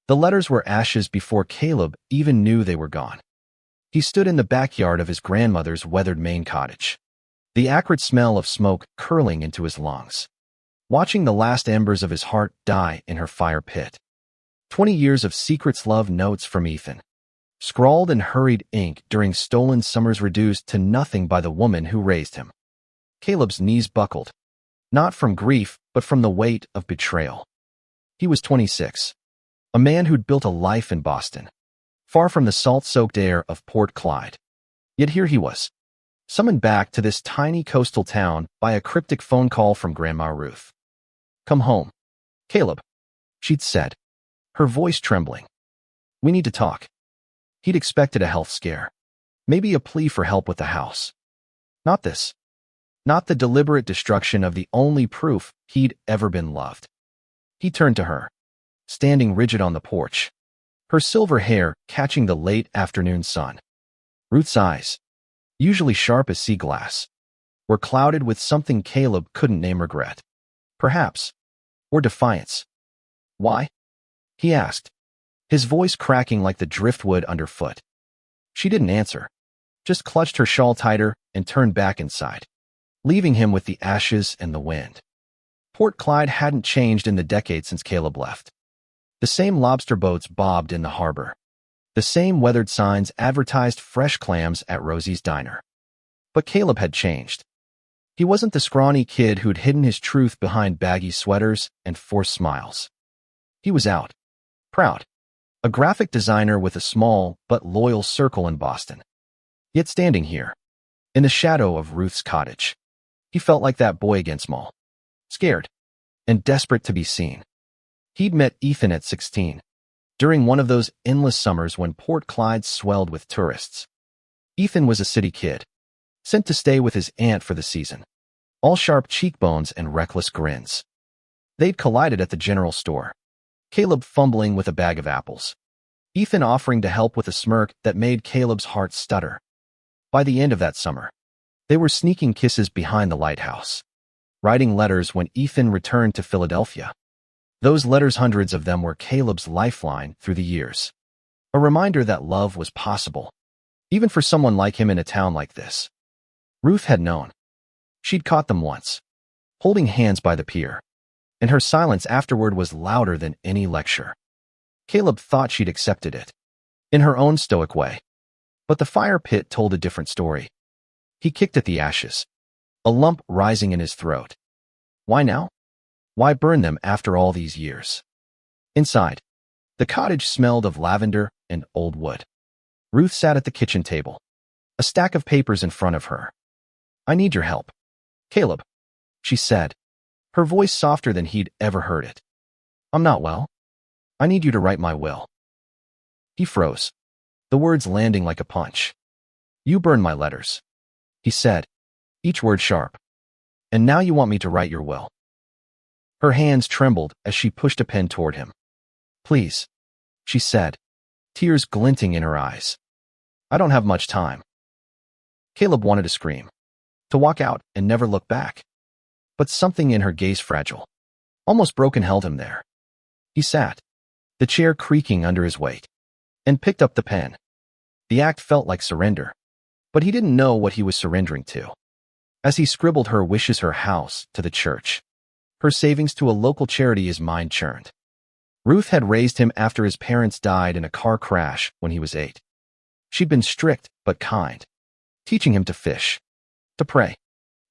The letters were ashes before Caleb even knew they were gone. He stood in the backyard of his grandmother's weathered Maine cottage, the acrid smell of smoke curling into his lungs, watching the last embers of his heart die in her fire pit. 20 years of secrets, love notes from Ethan, scrawled in hurried ink during stolen summers, reduced to nothing by the woman who raised him. Caleb's knees buckled, not from grief, but from the weight of betrayal. He was 26, a man who'd built a life in Boston, far from the salt-soaked air of Port Clyde. Yet here he was, summoned back to this tiny coastal town by a cryptic phone call from Grandma Ruth. "Come home, Caleb," she'd said, her voice trembling. "We need to talk." He'd expected a health scare, maybe a plea for help with the house. Not this. Not the deliberate destruction of the only proof he'd ever been loved. He turned to her, standing rigid on the porch, her silver hair catching the late afternoon sun. Ruth's eyes, usually sharp as sea glass, were clouded with something Caleb couldn't name: regret, perhaps, or defiance. "Why?" he asked, his voice cracking like the driftwood underfoot. She didn't answer, just clutched her shawl tighter and turned back inside, leaving him with the ashes and the wind. Port Clyde hadn't changed in the decade since Caleb left. The same lobster boats bobbed in the harbor. The same weathered signs advertised fresh clams at Rosie's Diner. But Caleb had changed. He wasn't the scrawny kid who'd hidden his truth behind baggy sweaters and forced smiles. He was out, proud, a graphic designer with a small but loyal circle in Boston. Yet standing here, in the shadow of Ruth's cottage, he felt like that boy again, small, scared, and desperate to be seen. He'd met Ethan at 16, during one of those endless summers when Port Clyde swelled with tourists. Ethan was a city kid, sent to stay with his aunt for the season, all sharp cheekbones and reckless grins. They'd collided at the general store, Caleb fumbling with a bag of apples, Ethan offering to help with a smirk that made Caleb's heart stutter. By the end of that summer, they were sneaking kisses behind the lighthouse, writing letters when Ethan returned to Philadelphia. Those letters, hundreds of them, were Caleb's lifeline through the years. A reminder that love was possible, even for someone like him in a town like this. Ruth had known. She'd caught them once, holding hands by the pier, and her silence afterward was louder than any lecture. Caleb thought she'd accepted it, in her own stoic way. But the fire pit told a different story. He kicked at the ashes, a lump rising in his throat. Why now? Why burn them after all these years? Inside, the cottage smelled of lavender and old wood. Ruth sat at the kitchen table, a stack of papers in front of her. "I need your help, Caleb," she said, her voice softer than he'd ever heard it. "I'm not well. I need you to write my will." He froze, the words landing like a punch. "You burned my letters," he said, each word sharp. "And now you want me to write your will." Her hands trembled as she pushed a pen toward him. "Please," she said, tears glinting in her eyes. "I don't have much time." Caleb wanted to scream, to walk out and never look back. But something in her gaze, fragile, almost broken, held him there. He sat, the chair creaking under his weight, and picked up the pen. The act felt like surrender, but he didn't know what he was surrendering to. As he scribbled her wishes, her house, to the church, her savings to a local charity, his mind churned. Ruth had raised him after his parents died in a car crash when he was 8. She'd been strict but kind, teaching him to fish, to pray,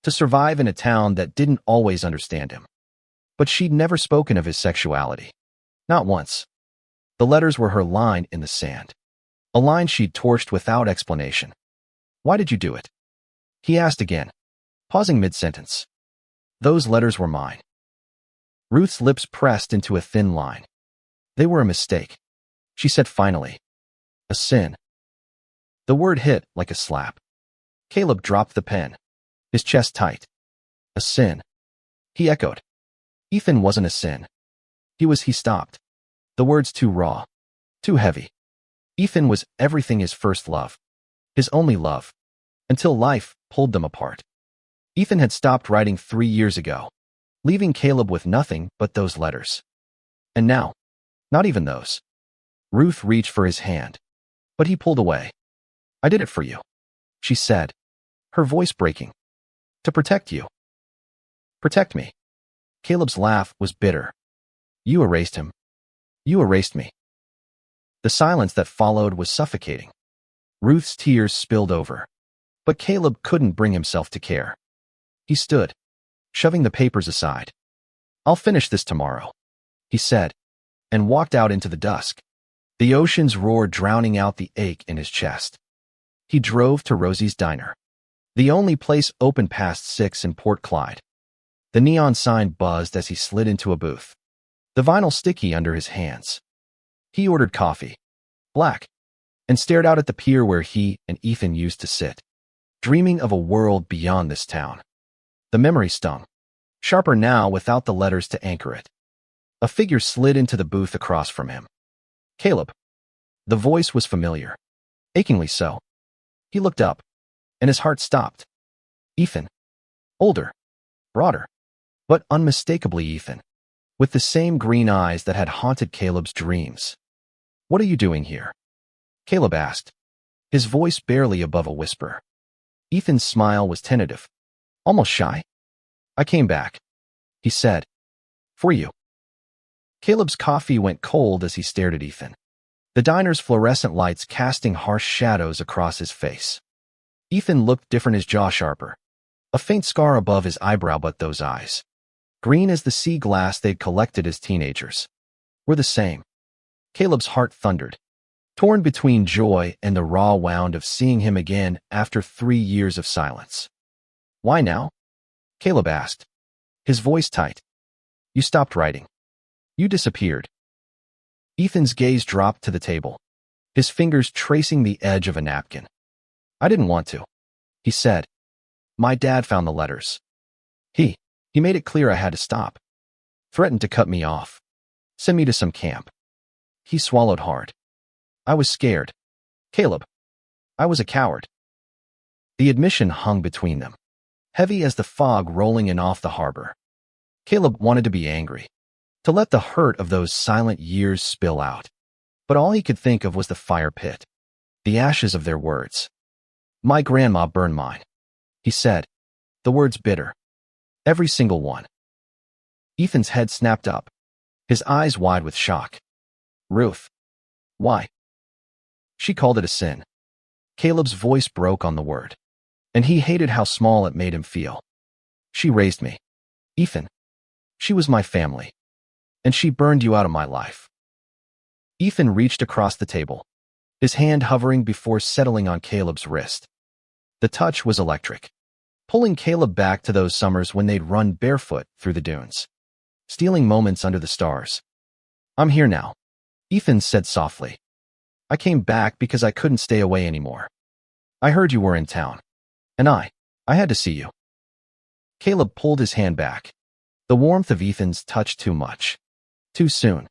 to survive in a town that didn't always understand him. But she'd never spoken of his sexuality. Not once. The letters were her line in the sand, a line she'd torched without explanation. "Why did you do it?" he asked again, pausing mid-sentence. "Those letters were mine." Ruth's lips pressed into a thin line. "They were a mistake," she said finally. "A sin." The word hit like a slap. Caleb dropped the pen, his chest tight. "A sin," he echoed. Ethan wasn't a sin. He stopped. The words too raw, too heavy. Ethan was everything, his first love, his only love, until life pulled them apart. Ethan had stopped writing 3 years ago, leaving Caleb with nothing but those letters. And now, not even those. Ruth reached for his hand, but he pulled away. "I did it for you," she said, her voice breaking. "To protect you." "Protect me?" Caleb's laugh was bitter. "You erased him. You erased me." The silence that followed was suffocating. Ruth's tears spilled over, but Caleb couldn't bring himself to care. He stood, shoving the papers aside. "I'll finish this tomorrow," he said, and walked out into the dusk, the ocean's roar drowning out the ache in his chest. He drove to Rosie's Diner, the only place open past 6 in Port Clyde. The neon sign buzzed as he slid into a booth, the vinyl sticky under his hands. He ordered coffee, black, and stared out at the pier where he and Ethan used to sit, dreaming of a world beyond this town. The memory stung, sharper now without the letters to anchor it. A figure slid into the booth across from him. "Caleb." The voice was familiar, achingly so. He looked up, and his heart stopped. Ethan. Older, broader, but unmistakably Ethan, with the same green eyes that had haunted Caleb's dreams. "What are you doing here?" Caleb asked, his voice barely above a whisper. Ethan's smile was tentative, almost shy. "I came back," he said. "For you." Caleb's coffee went cold as he stared at Ethan, the diner's fluorescent lights casting harsh shadows across his face. Ethan looked different, his jaw sharper, a faint scar above his eyebrow, but those eyes, green as the sea glass they'd collected as teenagers, were the same. Caleb's heart thundered, torn between joy and the raw wound of seeing him again after 3 years of silence. "Why now?" Caleb asked, his voice tight. "You stopped writing. You disappeared." Ethan's gaze dropped to the table, his fingers tracing the edge of a napkin. "I didn't want to," he said. "My dad found the letters. He made it clear I had to stop. Threatened to cut me off. Send me to some camp." He swallowed hard. "I was scared. Caleb. I was a coward." The admission hung between them, heavy as the fog rolling in off the harbor. Caleb wanted to be angry, to let the hurt of those silent years spill out. But all he could think of was the fire pit, the ashes of their words. "My grandma burned mine," he said, the words bitter. "Every single one." Ethan's head snapped up, his eyes wide with shock. "Ruth. Why?" "She called it a sin." Caleb's voice broke on the word, and he hated how small it made him feel. "She raised me, Ethan. She was my family. And she burned you out of my life." Ethan reached across the table, his hand hovering before settling on Caleb's wrist. The touch was electric, pulling Caleb back to those summers when they'd run barefoot through the dunes, stealing moments under the stars. "I'm here now," Ethan said softly. "I came back because I couldn't stay away anymore. I heard you were in town, and I had to see you." Caleb pulled his hand back, the warmth of Ethan's touch too much. Too soon.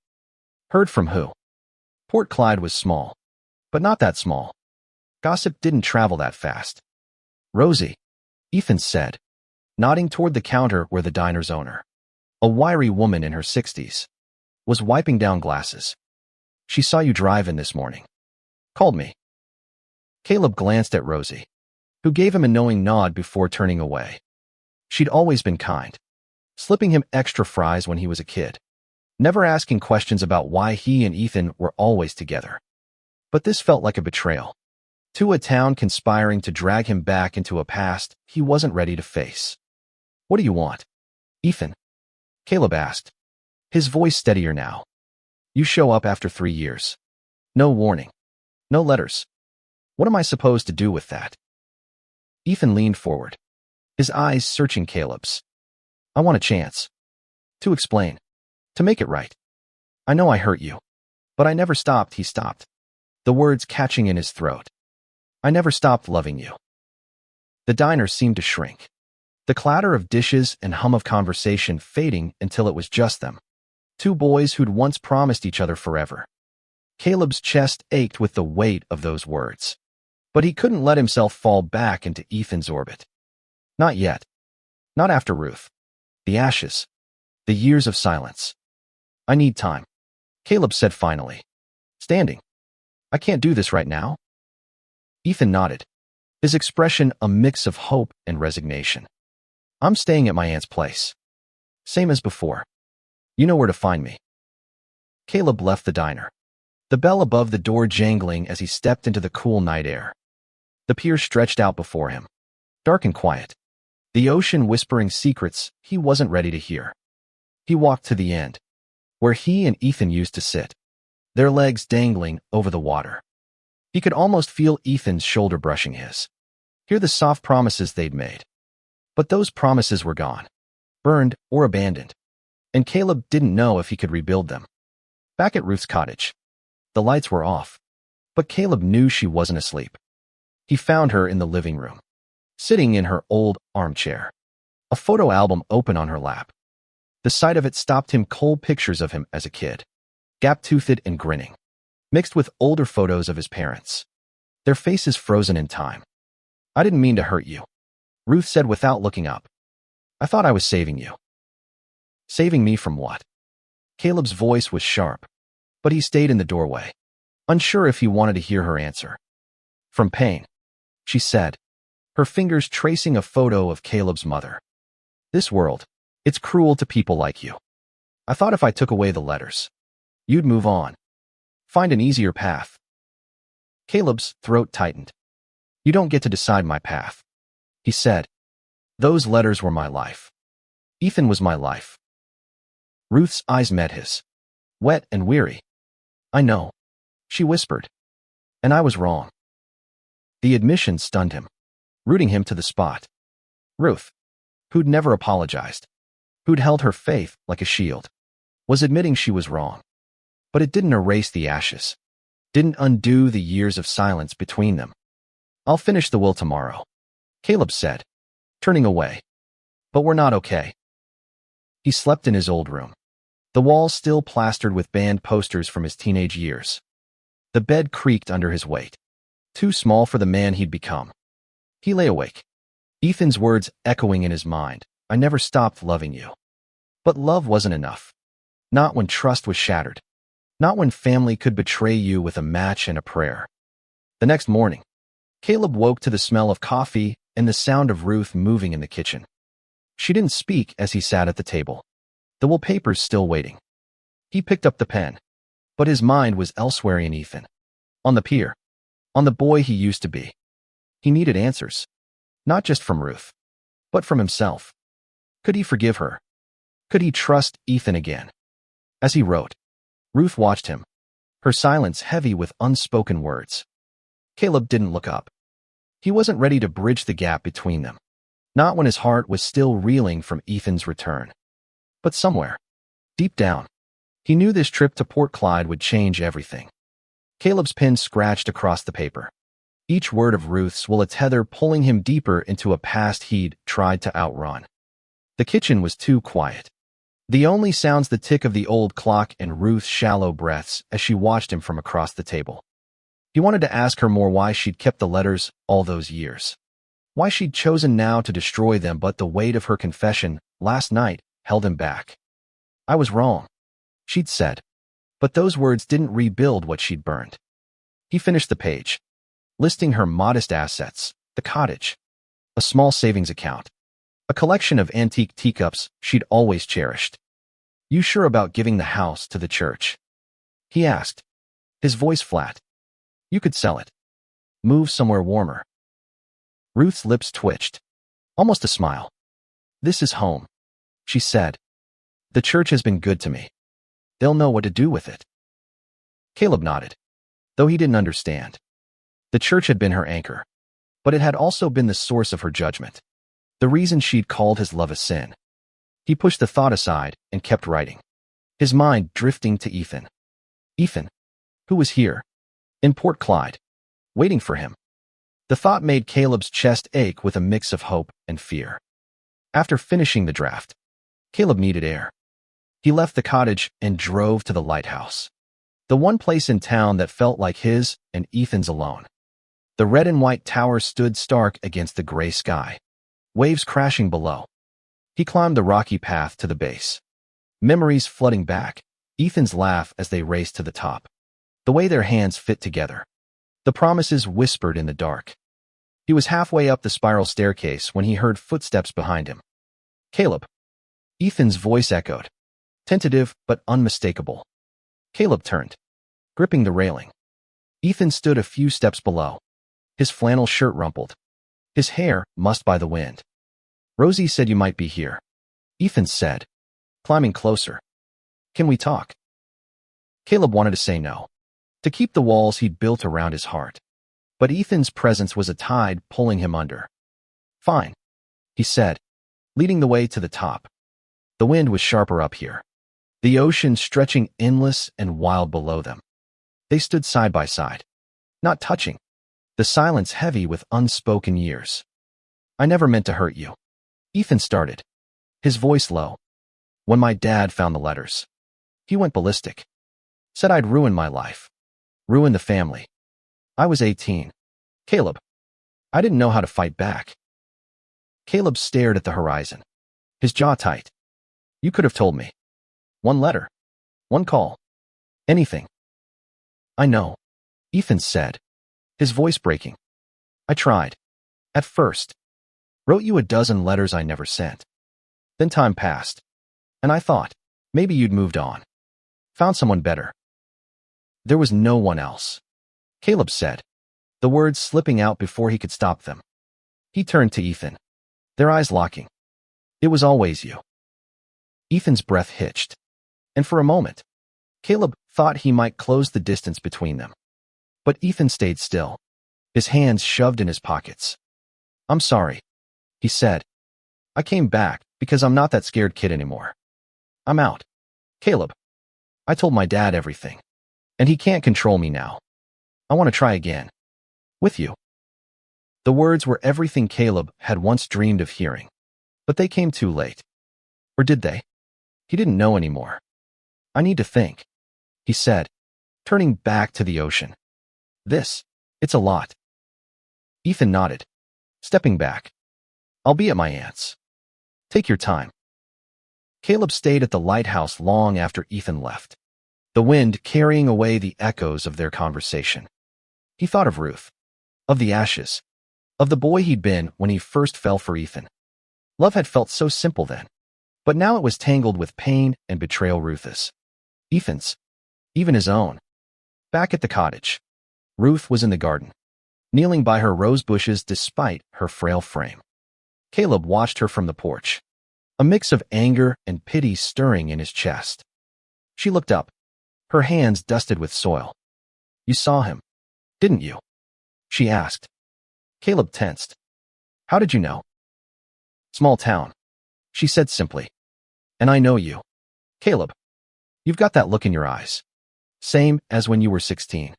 Heard from who? Port Clyde was small, but not that small. Gossip didn't travel that fast. "Rosie," Ethan said, nodding toward the counter where the diner's owner, a wiry woman in her 60s, was wiping down glasses. "She saw you drive in this morning. Called me." Caleb glanced at Rosie, who gave him a knowing nod before turning away. She'd always been kind, slipping him extra fries when he was a kid, never asking questions about why he and Ethan were always together. But this felt like a betrayal, to a town conspiring to drag him back into a past he wasn't ready to face. "What do you want, Ethan?" Caleb asked, his voice steadier now. "You show up after 3 years. No warning. No letters. What am I supposed to do with that?" Ethan leaned forward, his eyes searching Caleb's. "I want a chance. To explain. To make it right. I know I hurt you. But I never stopped." He stopped, the words catching in his throat. "I never stopped loving you." The diner seemed to shrink, the clatter of dishes and hum of conversation fading until it was just them, two boys who'd once promised each other forever. Caleb's chest ached with the weight of those words, but he couldn't let himself fall back into Ethan's orbit. Not yet. Not after Ruth. The ashes. The years of silence. "I need time," Caleb said finally, Standing. I can't do this right now. Ethan nodded, his expression a mix of hope and resignation. I'm staying at my aunt's place. Same as before. You know where to find me. Caleb left the diner, the bell above the door jangling as he stepped into the cool night air. The pier stretched out before him, dark and quiet, the ocean whispering secrets he wasn't ready to hear. He walked to the end, where he and Ethan used to sit, their legs dangling over the water. He could almost feel Ethan's shoulder brushing his, hear the soft promises they'd made. But those promises were gone, burned or abandoned, and Caleb didn't know if he could rebuild them. Back at Ruth's cottage, the lights were off, but Caleb knew she wasn't asleep. He found her in the living room, sitting in her old armchair, a photo album open on her lap. The sight of it stopped him cold. Pictures of him as a kid, gap-toothed and grinning, mixed with older photos of his parents, their faces frozen in time. I didn't mean to hurt you, Ruth said without looking up. I thought I was saving you. Saving me from what? Caleb's voice was sharp, but he stayed in the doorway, unsure if he wanted to hear her answer. From pain, she said, her fingers tracing a photo of Caleb's mother. This world, it's cruel to people like you. I thought if I took away the letters, you'd move on, find an easier path. Caleb's throat tightened. You don't get to decide my path, he said. Those letters were my life. Ethan was my life. Ruth's eyes met his, wet and weary. I know, she whispered. And I was wrong. The admission stunned him, rooting him to the spot. Ruth, who'd never apologized, who'd held her faith like a shield, was admitting she was wrong. But it didn't erase the ashes, didn't undo the years of silence between them. I'll finish the will tomorrow, Caleb said, turning away. But we're not okay. He slept in his old room, the walls still plastered with banned posters from his teenage years. The bed creaked under his weight, too small for the man he'd become. He lay awake, Ethan's words echoing in his mind. I never stopped loving you. But love wasn't enough. Not when trust was shattered. Not when family could betray you with a match and a prayer. The next morning, Caleb woke to the smell of coffee and the sound of Ruth moving in the kitchen. She didn't speak as he sat at the table, the wallpapers still waiting. He picked up the pen, but his mind was elsewhere in Ethan. On the pier. On the boy he used to be. He needed answers. Not just from Ruth, but from himself. Could he forgive her? Could he trust Ethan again? As he wrote, Ruth watched him, her silence heavy with unspoken words. Caleb didn't look up. He wasn't ready to bridge the gap between them. Not when his heart was still reeling from Ethan's return. But somewhere, deep down, he knew this trip to Port Clyde would change everything. Caleb's pen scratched across the paper, each word of Ruth's will a tether pulling him deeper into a past he'd tried to outrun. The kitchen was too quiet. The only sounds the tick of the old clock and Ruth's shallow breaths as she watched him from across the table. He wanted to ask her more why she'd kept the letters all those years. Why she'd chosen now to destroy them, but the weight of her confession last night held him back. I was wrong, she'd said, but those words didn't rebuild what she'd burned. He finished the page, listing her modest assets, the cottage, a small savings account, a collection of antique teacups she'd always cherished. You sure about giving the house to the church? He asked, his voice flat. You could sell it. Move somewhere warmer. Ruth's lips twitched, almost a smile. This is home, she said. The church has been good to me. They'll know what to do with it. Caleb nodded, though he didn't understand. The church had been her anchor, but it had also been the source of her judgment, the reason she'd called his love a sin. He pushed the thought aside and kept writing, his mind drifting to Ethan. Ethan, who was here, in Port Clyde, waiting for him. The thought made Caleb's chest ache with a mix of hope and fear. After finishing the draft, Caleb needed air. He left the cottage and drove to the lighthouse, the one place in town that felt like his and Ethan's alone. The red and white tower stood stark against the gray sky, waves crashing below. He climbed the rocky path to the base, memories flooding back, Ethan's laugh as they raced to the top, The way their hands fit together. The promises whispered in the dark. He was halfway up the spiral staircase when he heard footsteps behind him. Caleb. Ethan's voice echoed. Tentative but unmistakable. Caleb turned, gripping the railing. Ethan stood a few steps below. His flannel shirt rumpled. His hair mussed by the wind. Rosie said you might be here. Ethan said, climbing closer. Can we talk? Caleb wanted to say no, to keep the walls he'd built around his heart. But Ethan's presence was a tide pulling him under. Fine, he said, leading the way to the top. The wind was sharper up here, the ocean stretching endless and wild below them. They stood side by side, not touching, the silence heavy with unspoken years. I never meant to hurt you. Ethan started, his voice low. When my dad found the letters, he went ballistic. Said I'd ruin my life, ruin the family. I was 18. Caleb. I didn't know how to fight back. Caleb stared at the horizon, his jaw tight. You could have told me. One letter. One call. Anything. I know, Ethan said, his voice breaking. I tried. At first. Wrote you a dozen letters I never sent. Then time passed. And I thought, maybe you'd moved on. Found someone better. There was no one else. Caleb said, the words slipping out before he could stop them. He turned to Ethan, their eyes locking. It was always you. Ethan's breath hitched. And for a moment, Caleb thought he might close the distance between them. But Ethan stayed still, his hands shoved in his pockets. I'm sorry, he said. I came back because I'm not that scared kid anymore. I'm out. Caleb. I told my dad everything. And he can't control me now. I want to try again. With you. The words were everything Caleb had once dreamed of hearing. But they came too late. Or did they? He didn't know anymore. I need to think, he said, turning back to the ocean. It's a lot. Ethan nodded, stepping back. I'll be at my aunt's. Take your time. Caleb stayed at the lighthouse long after Ethan left, the wind carrying away the echoes of their conversation. He thought of Ruth, of the ashes, of the boy he'd been when he first fell for Ethan. Love had felt so simple then, but now it was tangled with pain and betrayal. Ruth's, Ethan's, even his own. Back at the cottage, Ruth was in the garden, kneeling by her rose bushes despite her frail frame. Caleb watched her from the porch, a mix of anger and pity stirring in his chest. She looked up, her hands dusted with soil. You saw him, didn't you? She asked. Caleb tensed. How did you know? Small town, she said simply. And I know you. Caleb, you've got that look in your eyes. Same as when you were 16.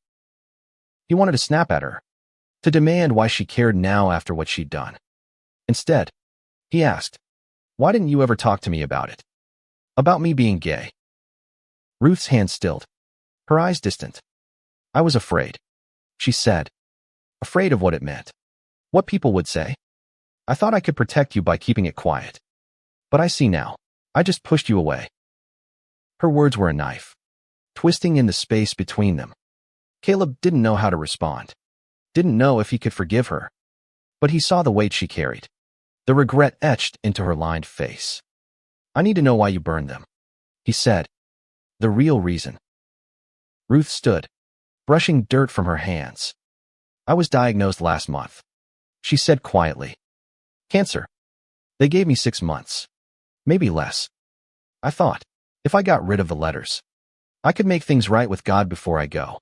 He wanted to snap at her, to demand why she cared now after what she'd done. Instead, he asked, why didn't you ever talk to me about it? About me being gay? Ruth's hand stilled, her eyes distant. I was afraid, she said. Afraid of what it meant. What people would say. I thought I could protect you by keeping it quiet. But I see now. I just pushed you away. Her words were a knife, twisting in the space between them. Caleb didn't know how to respond. Didn't know if he could forgive her. But he saw the weight she carried, the regret etched into her lined face. I need to know why you burned them, he said. The real reason. Ruth stood, brushing dirt from her hands. I was diagnosed last month, she said quietly. Cancer. They gave me 6 months. Maybe less. I thought, if I got rid of the letters, I could make things right with God before I go.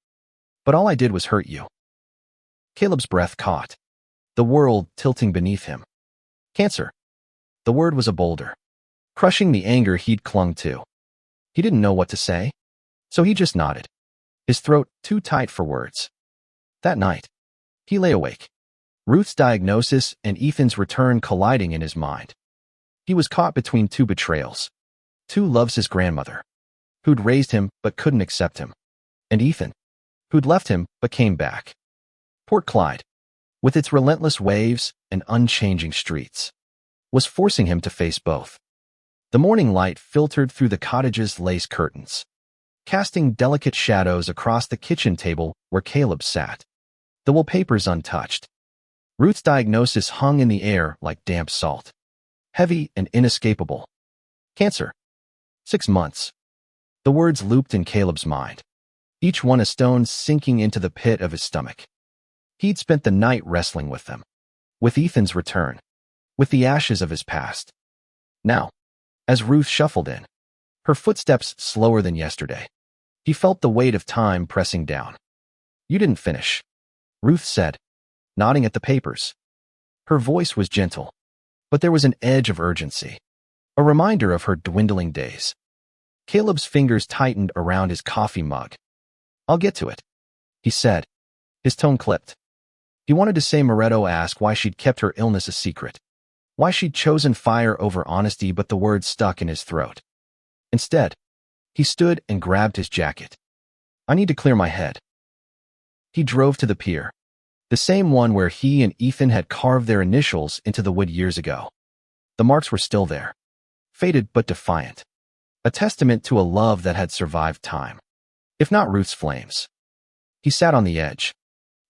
But all I did was hurt you. Caleb's breath caught, the world tilting beneath him. Cancer. The word was a boulder, crushing the anger he'd clung to. He didn't know what to say, so he just nodded, his throat too tight for words. That night, he lay awake, Ruth's diagnosis and Ethan's return colliding in his mind. He was caught between two betrayals. Two loves his grandmother, who'd raised him but couldn't accept him, and Ethan, who'd left him but came back. Port Clyde, with its relentless waves and unchanging streets, was forcing him to face both. The morning light filtered through the cottage's lace curtains, casting delicate shadows across the kitchen table where Caleb sat. The wallpaper's untouched. Ruth's diagnosis hung in the air like damp salt. Heavy and inescapable. Cancer. 6 months. The words looped in Caleb's mind, each one a stone sinking into the pit of his stomach. He'd spent the night wrestling with them. With Ethan's return. With the ashes of his past. Now, as Ruth shuffled in, her footsteps slower than yesterday, he felt the weight of time pressing down. "You didn't finish," Ruth said, nodding at the papers. Her voice was gentle, but there was an edge of urgency, a reminder of her dwindling days. Caleb's fingers tightened around his coffee mug. "I'll get to it," he said, his tone clipped. He wanted to say Moretto asked why she'd kept her illness a secret, why she'd chosen fire over honesty, but the words stuck in his throat. Instead, he stood and grabbed his jacket. "I need to clear my head." He drove to the pier, the same one where he and Ethan had carved their initials into the wood years ago. The marks were still there, faded but defiant, a testament to a love that had survived time, if not Ruth's flames. He sat on the edge,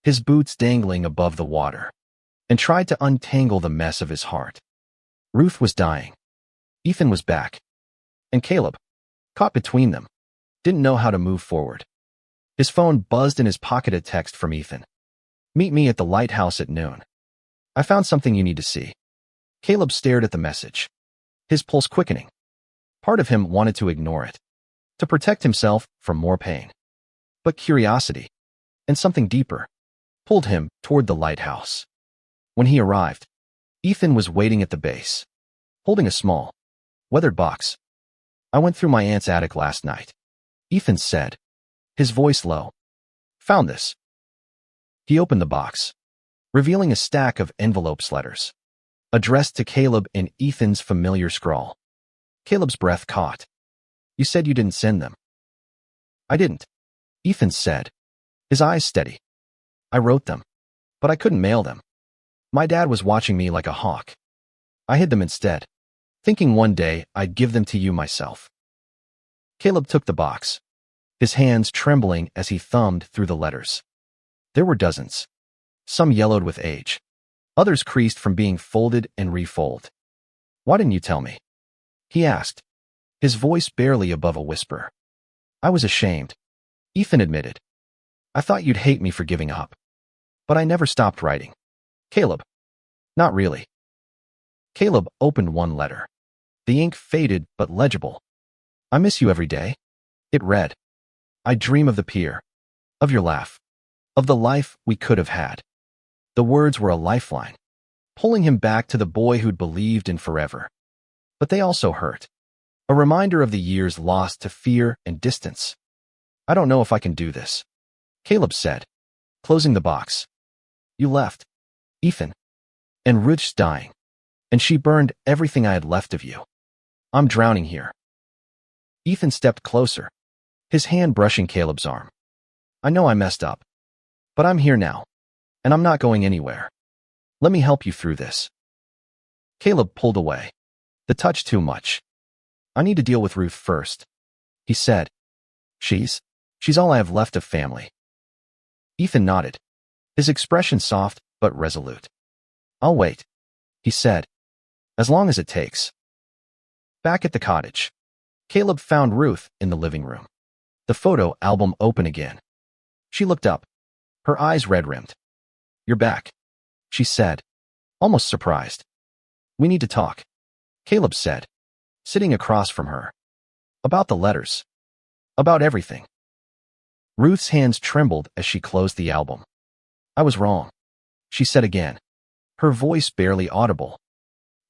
his boots dangling above the water, and tried to untangle the mess of his heart. Ruth was dying. Ethan was back. And Caleb, caught between them, didn't know how to move forward. His phone buzzed in his pocket, a text from Ethan. "Meet me at the lighthouse at noon. I found something you need to see." Caleb stared at the message, his pulse quickening. Part of him wanted to ignore it, to protect himself from more pain. But curiosity, and something deeper, pulled him toward the lighthouse. When he arrived, Ethan was waiting at the base, holding a small, weathered box. "I went through my aunt's attic last night," Ethan said, his voice low. "Found this." He opened the box, revealing a stack of envelopes, letters, addressed to Caleb in Ethan's familiar scrawl. Caleb's breath caught. "You said you didn't send them." "I didn't," Ethan said, his eyes steady. "I wrote them, but I couldn't mail them. My dad was watching me like a hawk. I hid them instead, thinking one day I'd give them to you myself." Caleb took the box, his hands trembling as he thumbed through the letters. There were dozens, some yellowed with age, others creased from being folded and refolded. "Why didn't you tell me?" he asked, his voice barely above a whisper. "I was ashamed," Ethan admitted. "I thought you'd hate me for giving up. But I never stopped writing." "Caleb." "Not really." Caleb opened one letter. The ink faded but legible. "I miss you every day," it read. "I dream of the pier, of your laugh, of the life we could have had." The words were a lifeline, pulling him back to the boy who'd believed in forever. But they also hurt, a reminder of the years lost to fear and distance. "I don't know if I can do this," Caleb said, closing the box. "You left, Ethan, and Ruth's dying, and she burned everything I had left of you. I'm drowning here." Ethan stepped closer, his hand brushing Caleb's arm. "I know I messed up, but I'm here now, and I'm not going anywhere. Let me help you through this." Caleb pulled away, the touch too much. "I need to deal with Ruth first," he said. She's all I have left of family." Ethan nodded, his expression soft but resolute. "I'll wait," he said, "as long as it takes." Back at the cottage, Caleb found Ruth in the living room, the photo album open again. She looked up, her eyes red-rimmed. "You're back," she said, almost surprised. "We need to talk," Caleb said, sitting across from her. "About the letters. About everything." Ruth's hands trembled as she closed the album. "I was wrong," she said again, her voice barely audible.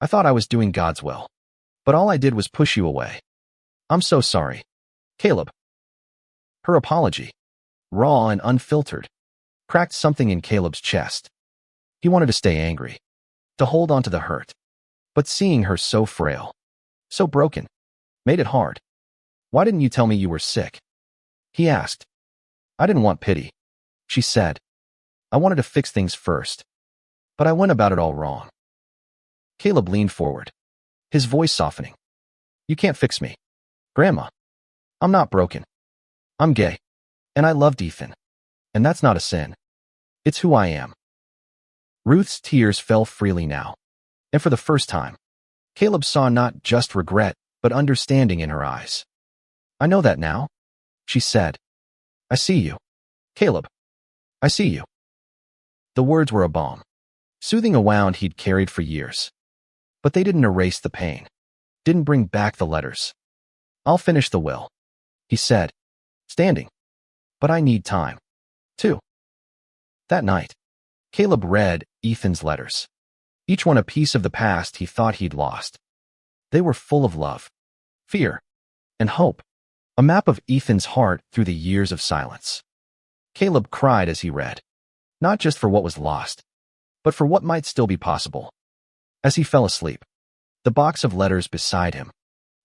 "I thought I was doing God's will, but all I did was push you away. I'm so sorry, Caleb." Her apology, raw and unfiltered, cracked something in Caleb's chest. He wanted to stay angry, to hold on to the hurt, but seeing her so frail, so broken, made it hard. "Why didn't you tell me you were sick?" he asked. "I didn't want pity," she said. "I wanted to fix things first, but I went about it all wrong." Caleb leaned forward, his voice softening. "You can't fix me, Grandma. I'm not broken. I'm gay. And I loved Ethan. And that's not a sin. It's who I am. Ruth's tears fell freely now. And for the first time, Caleb saw not just regret, but understanding in her eyes. I know that now, she said. I see you. Caleb. I see you. The words were a balm, soothing a wound he'd carried for years. But they didn't erase the pain, didn't bring back the letters. I'll finish the will, he said, standing. But I need time, too. That night, Caleb read Ethan's letters, each one a piece of the past he thought he'd lost. They were full of love, fear, and hope, a map of Ethan's heart through the years of silence. Caleb cried as he read, not just for what was lost, but for what might still be possible. As he fell asleep, the box of letters beside him,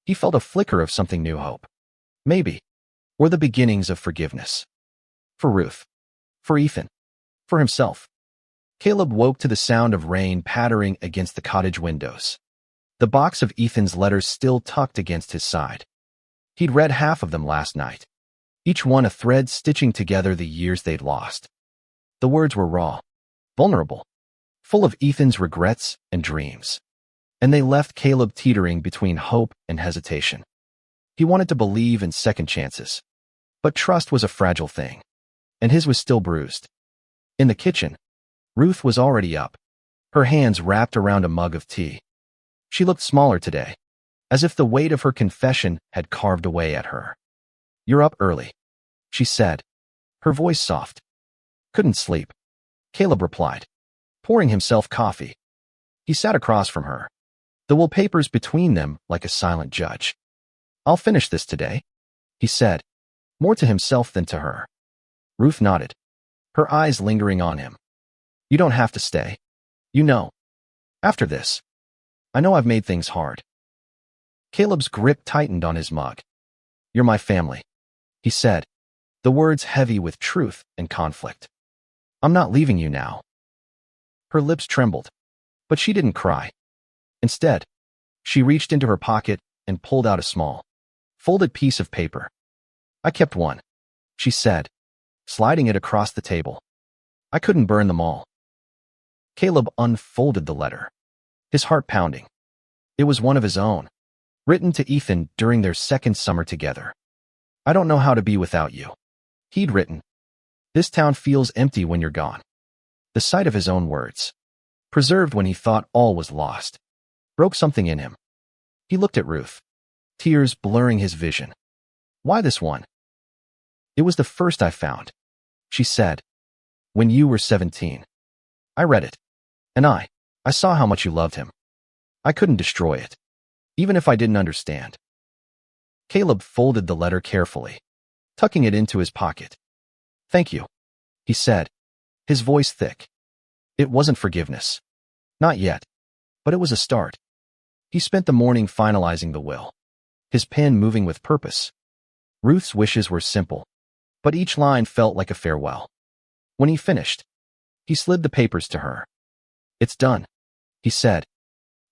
he felt a flicker of something new hope. Maybe, or the beginnings of forgiveness. For Ruth, for Ethan, for himself. Caleb woke to the sound of rain pattering against the cottage windows. The box of Ethan's letters still tucked against his side. He'd read half of them last night, each one a thread stitching together the years they'd lost. The words were raw, vulnerable, full of Ethan's regrets and dreams. And they left Caleb teetering between hope and hesitation. He wanted to believe in second chances, but trust was a fragile thing, and his was still bruised. In the kitchen, Ruth was already up, her hands wrapped around a mug of tea. She looked smaller today, as if the weight of her confession had carved away at her. You're up early, she said, her voice soft. Couldn't sleep, Caleb replied, pouring himself coffee. He sat across from her, the wallpapers between them like a silent judge. I'll finish this today, he said, more to himself than to her. Ruth nodded, her eyes lingering on him. You don't have to stay. You know. After this. I know I've made things hard. Caleb's grip tightened on his mug. You're my family, he said, the words heavy with truth and conflict. I'm not leaving you now. Her lips trembled, but she didn't cry. Instead, she reached into her pocket and pulled out a small, folded piece of paper. I kept one, she said, sliding it across the table. I couldn't burn them all. Caleb unfolded the letter, his heart pounding. It was one of his own, written to Ethan during their second summer together. I don't know how to be without you, he'd written. This town feels empty when you're gone. The sight of his own words, preserved when he thought all was lost, broke something in him. He looked at Ruth, tears blurring his vision. Why this one? It was the first I found, she said, when you were 17. I read it, and I saw how much you loved him. I couldn't destroy it, even if I didn't understand. Caleb folded the letter carefully, tucking it into his pocket. Thank you, he said, his voice thick. It wasn't forgiveness. Not yet, but it was a start. He spent the morning finalizing the will, his pen moving with purpose. Ruth's wishes were simple, but each line felt like a farewell. When he finished, he slid the papers to her. It's done, he said.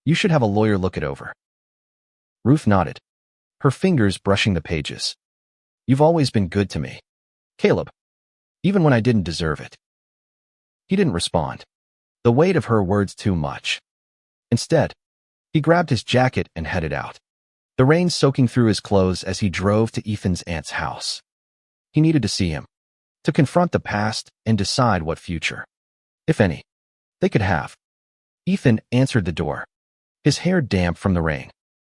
You should have a lawyer look it over. Ruth nodded, her fingers brushing the pages. You've always been good to me, Caleb, even when I didn't deserve it. He didn't respond, the weight of her words too much. Instead, he grabbed his jacket and headed out, the rain soaking through his clothes as he drove to Ethan's aunt's house. He needed to see him, to confront the past and decide what future, if any, they could have. Ethan answered the door, his hair damp from the rain,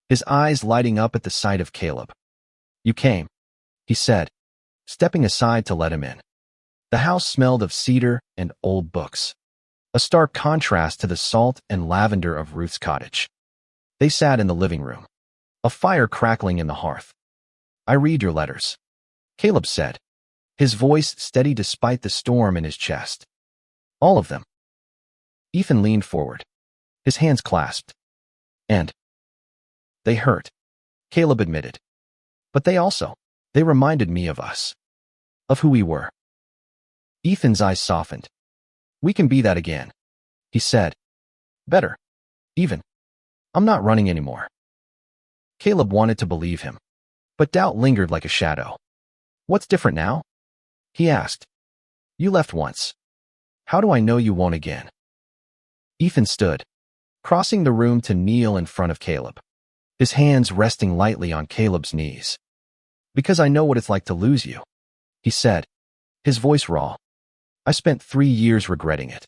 his eyes lighting up at the sight of Caleb. You came, he said, stepping aside to let him in. The house smelled of cedar and old books, a stark contrast to the salt and lavender of Ruth's cottage. They sat in the living room, a fire crackling in the hearth. I read your letters, Caleb said, his voice steady despite the storm in his chest. All of them. Ethan leaned forward, his hands clasped. And they hurt, Caleb admitted. But they reminded me of us, of who we were. Ethan's eyes softened. We can be that again, he said. Better, even. I'm not running anymore. Caleb wanted to believe him, but doubt lingered like a shadow. What's different now? He asked. You left once. How do I know you won't again? Ethan stood, crossing the room to kneel in front of Caleb, his hands resting lightly on Caleb's knees. Because I know what it's like to lose you, he said, his voice raw. I spent 3 years regretting it.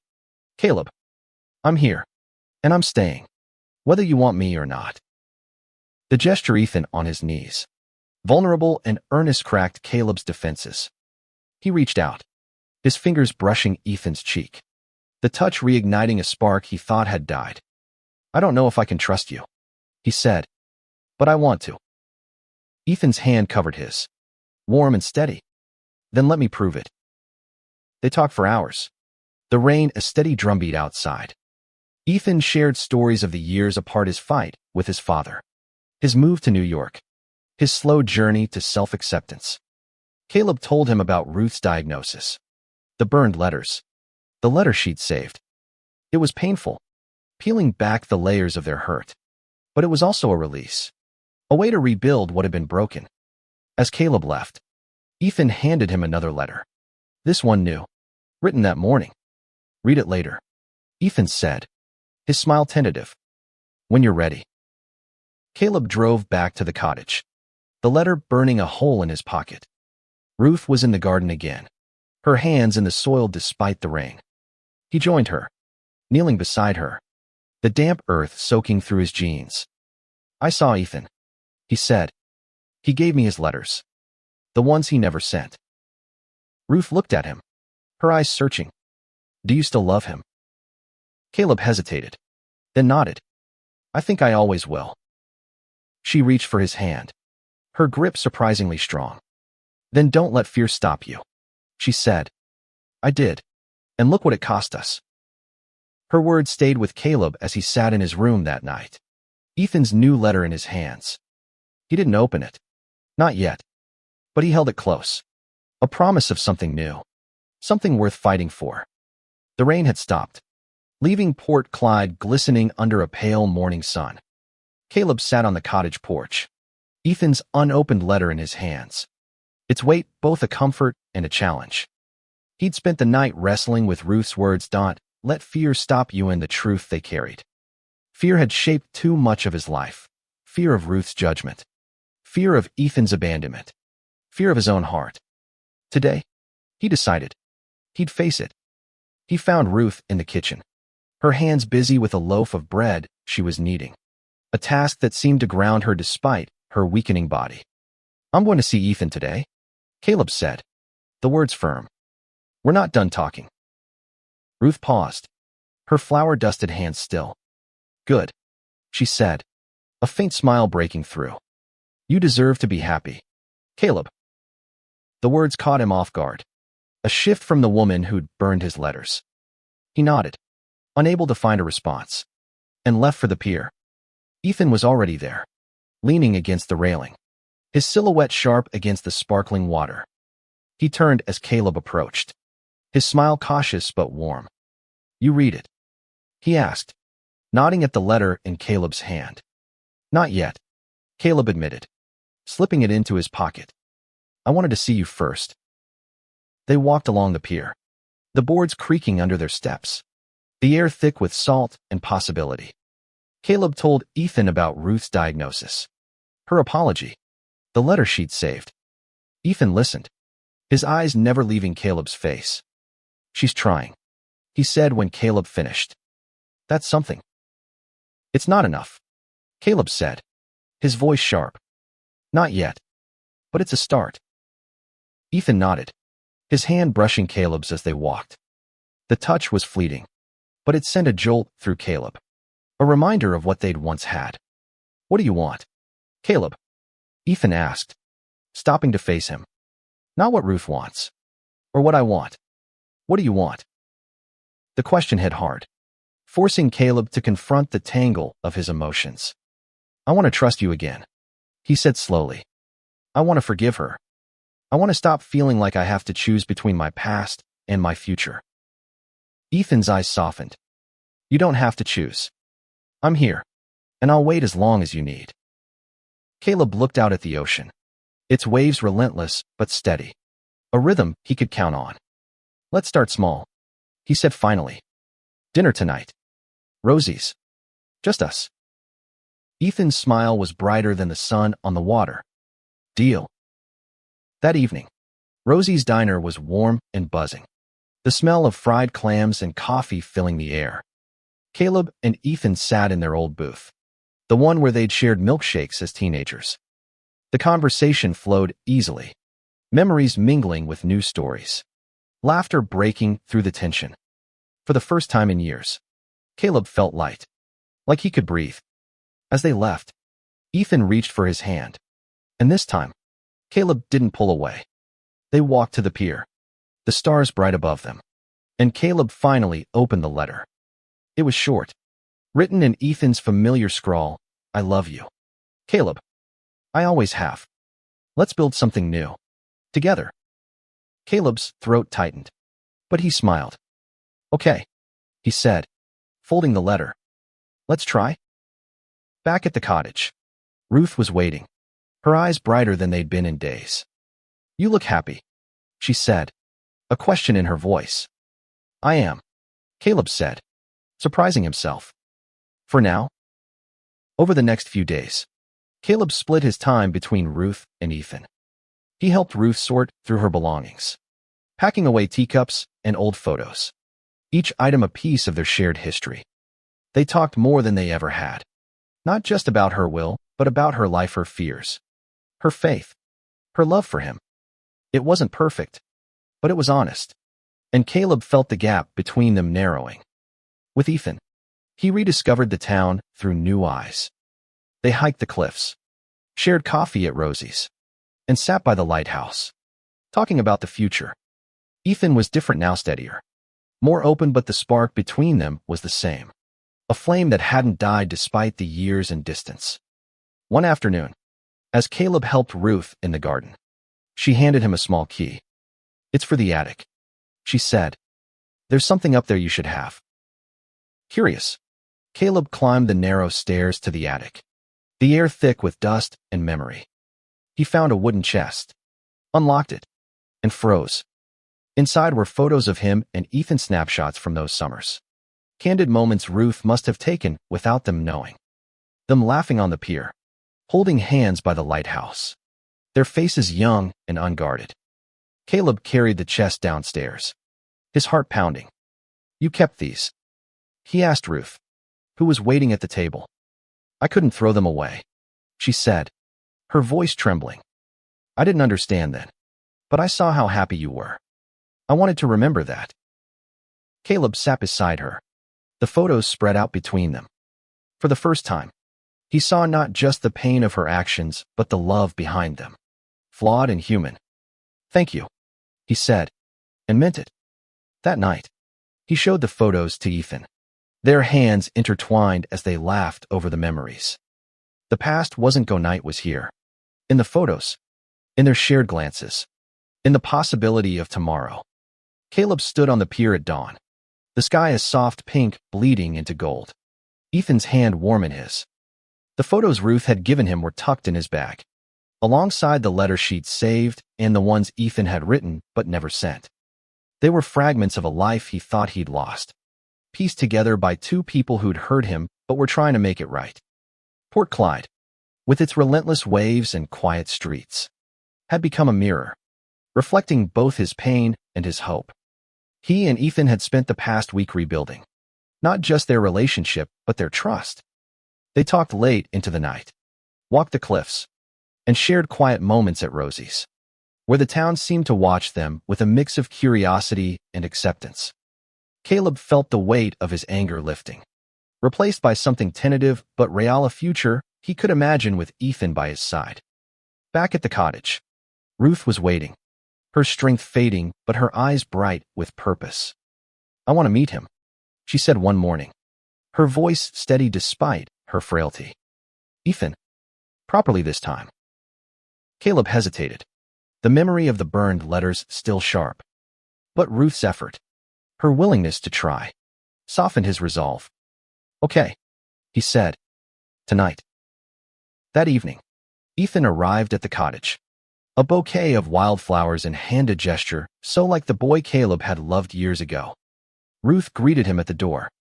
Caleb, I'm here, and I'm staying, whether you want me or not. The gesture Ethan on his knees, vulnerable and earnest, cracked Caleb's defenses. He reached out, his fingers brushing Ethan's cheek, the touch reigniting a spark he thought had died. I don't know if I can trust you, he said, but I want to. Ethan's hand covered his, warm and steady. Then let me prove it. They talked for hours, the rain a steady drumbeat outside. Ethan shared stories of the years apart, his fight with his father, his move to New York, his slow journey to self-acceptance. Caleb told him about Ruth's diagnosis, the burned letters, the letter she'd saved. It was painful, peeling back the layers of their hurt, but it was also a release, a way to rebuild what had been broken. As Caleb left, Ethan handed him another letter. This one new, written that morning. Read it later, Ethan said, his smile tentative. When you're ready. Caleb drove back to the cottage, the letter burning a hole in his pocket. Ruth was in the garden again, her hands in the soil despite the rain. He joined her, kneeling beside her, the damp earth soaking through his jeans. I saw Ethan, he said. He gave me his letters, the ones he never sent. Ruth looked at him, her eyes searching. Do you still love him? Caleb hesitated, then nodded. I think I always will. She reached for his hand, her grip surprisingly strong. Then don't let fear stop you, she said. I did, and look what it cost us. Her words stayed with Caleb as he sat in his room that night, Ethan's new letter in his hands. He didn't open it. Not yet. But he held it close. A promise of something new. Something worth fighting for. The rain had stopped, leaving Port Clyde glistening under a pale morning sun. Caleb sat on the cottage porch, Ethan's unopened letter in his hands, its weight both a comfort and a challenge. He'd spent the night wrestling with Ruth's words, "Don't let fear stop you," and the truth they carried. Fear had shaped too much of his life. Fear of Ruth's judgment. Fear of Ethan's abandonment. Fear of his own heart. Today, he decided, he'd face it. He found Ruth in the kitchen, her hands busy with a loaf of bread she was kneading, a task that seemed to ground her despite her weakening body. I'm going to see Ethan today, Caleb said, the words firm. We're not done talking. Ruth paused, her flour-dusted hands still. Good, she said, a faint smile breaking through. You deserve to be happy, Caleb. The words caught him off guard, a shift from the woman who'd burned his letters. He nodded, unable to find a response, and left for the pier. Ethan was already there, leaning against the railing, his silhouette sharp against the sparkling water. He turned as Caleb approached, his smile cautious but warm. You read it? He asked, nodding at the letter in Caleb's hand. Not yet, Caleb admitted, slipping it into his pocket. I wanted to see you first. They walked along the pier, the boards creaking under their steps, the air thick with salt and possibility. Caleb told Ethan about Ruth's diagnosis, her apology, the letter she'd saved. Ethan listened, his eyes never leaving Caleb's face. She's trying, he said when Caleb finished. That's something. It's not enough, Caleb said, his voice sharp. Not yet, but it's a start. Ethan nodded, his hand brushing Caleb's as they walked. The touch was fleeting, but it sent a jolt through Caleb, a reminder of what they'd once had. What do you want, Caleb? Ethan asked, stopping to face him. Not what Ruth wants, or what I want. What do you want? The question hit hard, forcing Caleb to confront the tangle of his emotions. I want to trust you again, he said slowly. I want to forgive her. I want to stop feeling like I have to choose between my past and my future. Ethan's eyes softened. You don't have to choose. I'm here, and I'll wait as long as you need. Caleb looked out at the ocean, its waves relentless but steady. A rhythm he could count on. "Let's start small," he said finally. "Dinner tonight. Rosie's. Just us." Ethan's smile was brighter than the sun on the water. "Deal." That evening, Rosie's diner was warm and buzzing, the smell of fried clams and coffee filling the air. Caleb and Ethan sat in their old booth, the one where they'd shared milkshakes as teenagers. The conversation flowed easily, memories mingling with new stories, laughter breaking through the tension. For the first time in years, Caleb felt light, like he could breathe. As they left, Ethan reached for his hand, and this time, Caleb didn't pull away. They walked to the pier, the stars bright above them, and Caleb finally opened the letter. It was short, written in Ethan's familiar scrawl, "I love you, Caleb. I always have. Let's build something new. Together." Caleb's throat tightened, but he smiled. "Okay," he said, folding the letter. "Let's try." Back at the cottage, Ruth was waiting, her eyes brighter than they'd been in days. "You look happy," she said, a question in her voice. "I am," Caleb said, surprising himself. "For now." Over the next few days, Caleb split his time between Ruth and Ethan. He helped Ruth sort through her belongings, packing away teacups and old photos, each item a piece of their shared history. They talked more than they ever had, not just about her will, but about her life, her fears, her faith, her love for him. It wasn't perfect, but it was honest, and Caleb felt the gap between them narrowing. With Ethan, he rediscovered the town through new eyes. They hiked the cliffs, shared coffee at Rosie's, and sat by the lighthouse, talking about the future. Ethan was different now, steadier, more open, but the spark between them was the same, a flame that hadn't died despite the years and distance. One afternoon, as Caleb helped Ruth in the garden, she handed him a small key. "It's for the attic," she said. "There's something up there you should have." Curious, Caleb climbed the narrow stairs to the attic, the air thick with dust and memory. He found a wooden chest, unlocked it, and froze. Inside were photos of him and Ethan, snapshots from those summers. Candid moments Ruth must have taken without them knowing. Them laughing on the pier, holding hands by the lighthouse, their faces young and unguarded. Caleb carried the chest downstairs, his heart pounding. "You kept these?" he asked Ruth, who was waiting at the table. "I couldn't throw them away," she said, her voice trembling. "I didn't understand then, but I saw how happy you were. I wanted to remember that." Caleb sat beside her, the photos spread out between them. For the first time, he saw not just the pain of her actions, but the love behind them, flawed and human. "Thank you," he said, and meant it. That night, he showed the photos to Ethan, their hands intertwined as they laughed over the memories. The past wasn't gone, night was here. In the photos, in their shared glances, in the possibility of tomorrow. Caleb stood on the pier at dawn, the sky a soft pink bleeding into gold, Ethan's hand warm in his. The photos Ruth had given him were tucked in his bag, alongside the letter she'd saved and the ones Ethan had written but never sent. They were fragments of a life he thought he'd lost, pieced together by two people who'd hurt him but were trying to make it right. Port Clyde, with its relentless waves and quiet streets, had become a mirror, reflecting both his pain and his hope. He and Ethan had spent the past week rebuilding, not just their relationship, but their trust. They talked late into the night, walked the cliffs, and shared quiet moments at Rosie's, where the town seemed to watch them with a mix of curiosity and acceptance. Caleb felt the weight of his anger lifting, replaced by something tentative but real, a future he could imagine with Ethan by his side. Back at the cottage, Ruth was waiting, her strength fading but her eyes bright with purpose. "I want to meet him," she said one morning, her voice steady despite her frailty. "Ethan, properly this time." Caleb hesitated, the memory of the burned letters still sharp. But Ruth's effort, her willingness to try, softened his resolve. "Okay," he said, "tonight." That evening, Ethan arrived at the cottage, A bouquet of wildflowers and hand a gesture, so like the boy Caleb had loved years ago. Ruth greeted him at the door,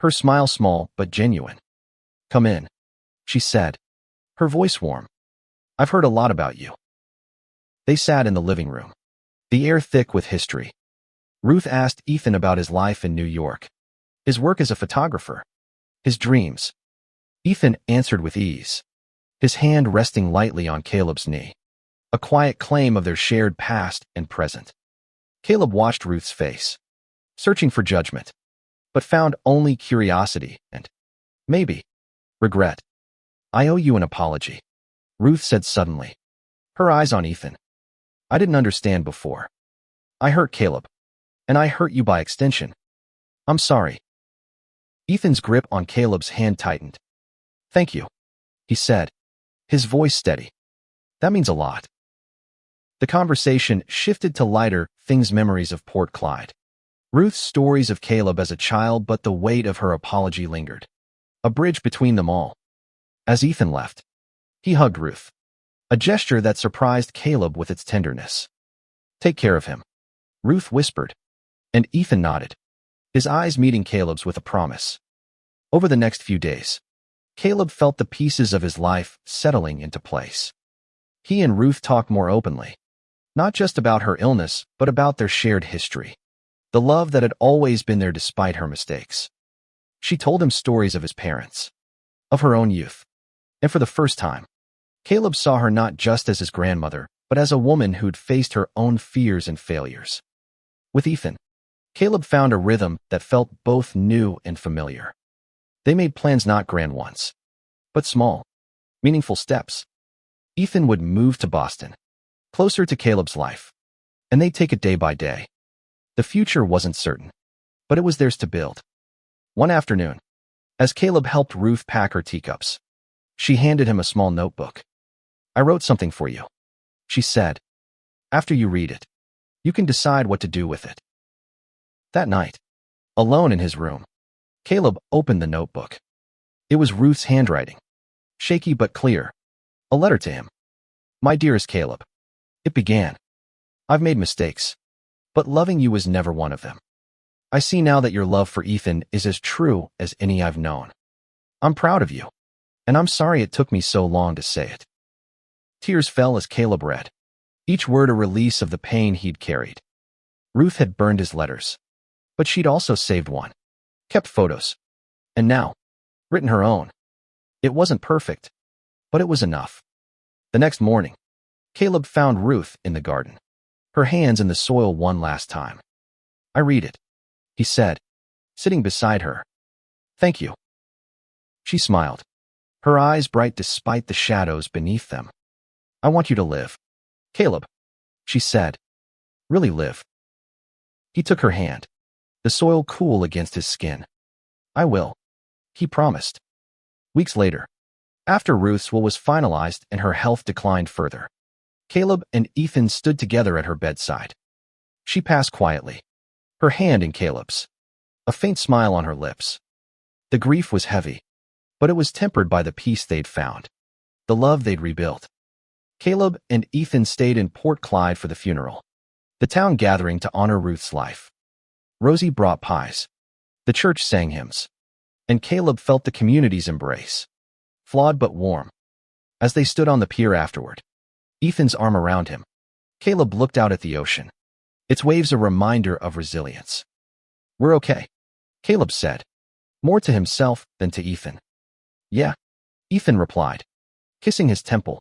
her smile small but genuine. "Come in," she said, her voice warm. "I've heard a lot about you." They sat in the living room, the air thick with history. Ruth asked Ethan about his life in New York, his work as a photographer, his dreams. Ethan answered with ease, his hand resting lightly on Caleb's knee, a quiet claim of their shared past and present. Caleb watched Ruth's face, searching for judgment, but found only curiosity and, maybe, regret. "I owe you an apology," Ruth said suddenly, her eyes on Ethan. "I didn't understand before. I hurt Caleb, and I hurt you by extension. I'm sorry." Ethan's grip on Caleb's hand tightened. "Thank you," he said, his voice steady. "That means a lot." The conversation shifted to lighter things, memories of Port Clyde. Ruth's stories of Caleb as a child, but the weight of her apology lingered, a bridge between them all. As Ethan left, he hugged Ruth, a gesture that surprised Caleb with its tenderness. "Take care of him," Ruth whispered, and Ethan nodded, his eyes meeting Caleb's with a promise. Over the next few days, Caleb felt the pieces of his life settling into place. He and Ruth talked more openly, not just about her illness, but about their shared history, the love that had always been there despite her mistakes. She told him stories of his parents, of her own youth, and for the first time, Caleb saw her not just as his grandmother, but as a woman who'd faced her own fears and failures. With Ethan, Caleb found a rhythm that felt both new and familiar. They made plans, not grand ones, but small, meaningful steps. Ethan would move to Boston, closer to Caleb's life, and they'd take it day by day. The future wasn't certain, but it was theirs to build. One afternoon, as Caleb helped Ruth pack her teacups, she handed him a small notebook. "I wrote something for you," she said. "After you read it, you can decide what to do with it." That night, alone in his room, Caleb opened the notebook. It was Ruth's handwriting, shaky but clear, a letter to him. "My dearest Caleb," it began, "I've made mistakes, but loving you was never one of them. I see now that your love for Ethan is as true as any I've known. I'm proud of you, and I'm sorry it took me so long to say it." Tears fell as Caleb read, each word a release of the pain he'd carried. Ruth had burned his letters, but she'd also saved one, kept photos, and now, written her own. It wasn't perfect, but it was enough. The next morning, Caleb found Ruth in the garden, her hands in the soil one last time. "I read it," he said, sitting beside her. "Thank you." She smiled, her eyes bright despite the shadows beneath them. "I want you to live, Caleb," she said. "Really live." He took her hand, the soil cool against his skin. "I will," he promised. Weeks later, after Ruth's will was finalized and her health declined further, Caleb and Ethan stood together at her bedside. She passed quietly, her hand in Caleb's, a faint smile on her lips. The grief was heavy, but it was tempered by the peace they'd found, the love they'd rebuilt. Caleb and Ethan stayed in Port Clyde for the funeral, the town gathering to honor Ruth's life. Rosie brought pies, the church sang hymns, and Caleb felt the community's embrace, flawed but warm. As they stood on the pier afterward, Ethan's arm around him, Caleb looked out at the ocean, its waves a reminder of resilience. "We're okay," Caleb said, more to himself than to Ethan. "Yeah," Ethan replied, kissing his temple.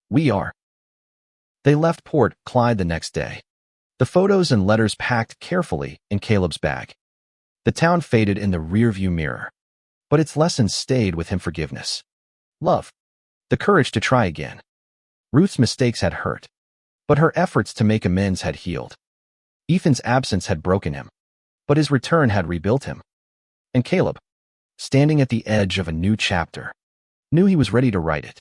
"We are." They left Port Clyde the next day, the photos and letters packed carefully in Caleb's bag. The town faded in the rearview mirror, but its lessons stayed with him: forgiveness, love, the courage to try again. Ruth's mistakes had hurt, but her efforts to make amends had healed. Ethan's absence had broken him, but his return had rebuilt him. And Caleb, standing at the edge of a new chapter, knew he was ready to write it.